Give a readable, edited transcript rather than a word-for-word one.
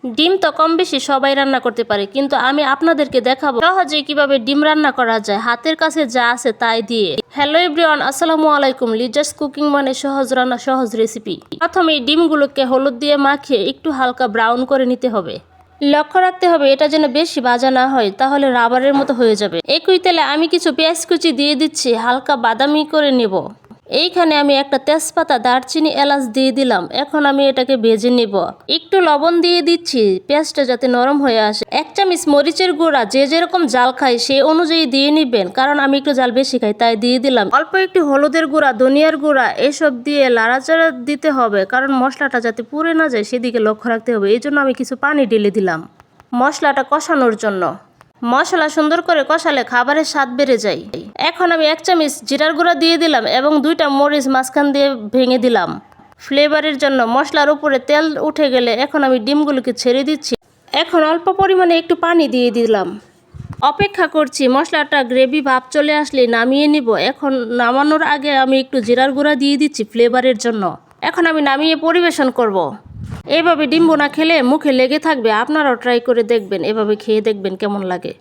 ডিম তো কম বেশি সবাই রান্না করতে পারে, কিন্তু আমি আপনাদেরকে দেখাবো সহজে কিভাবে ডিম রান্না করা যায় হাতের কাছে যা আছে তাই দিয়ে। হ্যালো এভরিওয়ান, আসসালামু আলাইকুম। লিজাস কুকিং মানে সহজ রান্না, সহজ রেসিপি। প্রথমে ডিমগুলোকে হলুদ দিয়ে মাখিয়ে একটু হালকা ব্রাউন করে নিতে হবে। লক্ষ্য রাখতে হবে এটা যেন বেশি ভাজা না হয়, তাহলে রাবারের মতো হয়ে যাবে। একই তেলে আমি কিছু পেঁয়াজ কুচি দিয়ে দিচ্ছি, হালকা বাদামি করে নেব। এইখানে আমি একটা তেজপাতা, দারচিনি, এলাচ দিয়ে দিলাম। এখন আমি এটাকে ভেজে নিব। একটু লবণ দিয়ে দিচ্ছি পেঁয়াজটা যাতে নরম হয়ে আসে। 1 চামচ মরিচের গুঁড়া, যে যেরকম জাল খায় সেই অনুযায়ী দিয়ে নিবেন, কারণ আমি একটু জাল বেশি খাই তাই দিয়ে দিলাম। অল্প একটু হলুদের গুঁড়া, ধনিয়ার গুঁড়া এসব দিয়ে লাড়াচাড়া দিতে হবে, কারণ মশলাটা যাতে পুড়ে না যায় সেদিকে লক্ষ্য রাখতে হবে। এই জন্য আমি কিছু পানি ঢেলে দিলাম মশলাটা কষানোর জন্য। মশলা সুন্দর করে কষালে খাবারের স্বাদ বেড়ে যায়। এখন আমি 1 চামচ জিরার গুঁড়া দিয়ে দিলাম এবং 2টা মরিচ মাঝখান দিয়ে ভেঙে দিলাম ফ্লেভারের জন্য। মশলার উপরে তেল উঠে গেলে এখন আমি ডিমগুলোকে ছেড়ে দিচ্ছি। এখন অল্প পরিমাণে একটু পানি দিয়ে দিলাম। অপেক্ষা করছি মশলাটা গ্রেভি ভাব চলে আসলে নামিয়ে নিব। এখন নামানোর আগে আমি একটু জিরার গুঁড়া দিয়ে দিচ্ছি ফ্লেভারের জন্য। এখন আমি নামিয়ে পরিবেশন করব। এভাবে ডিম বোনা খেলে মুখে লেগে থাকবে। আপনারাও ট্রাই করে দেখবেন, এভাবে খেয়ে দেখবেন কেমন লাগে।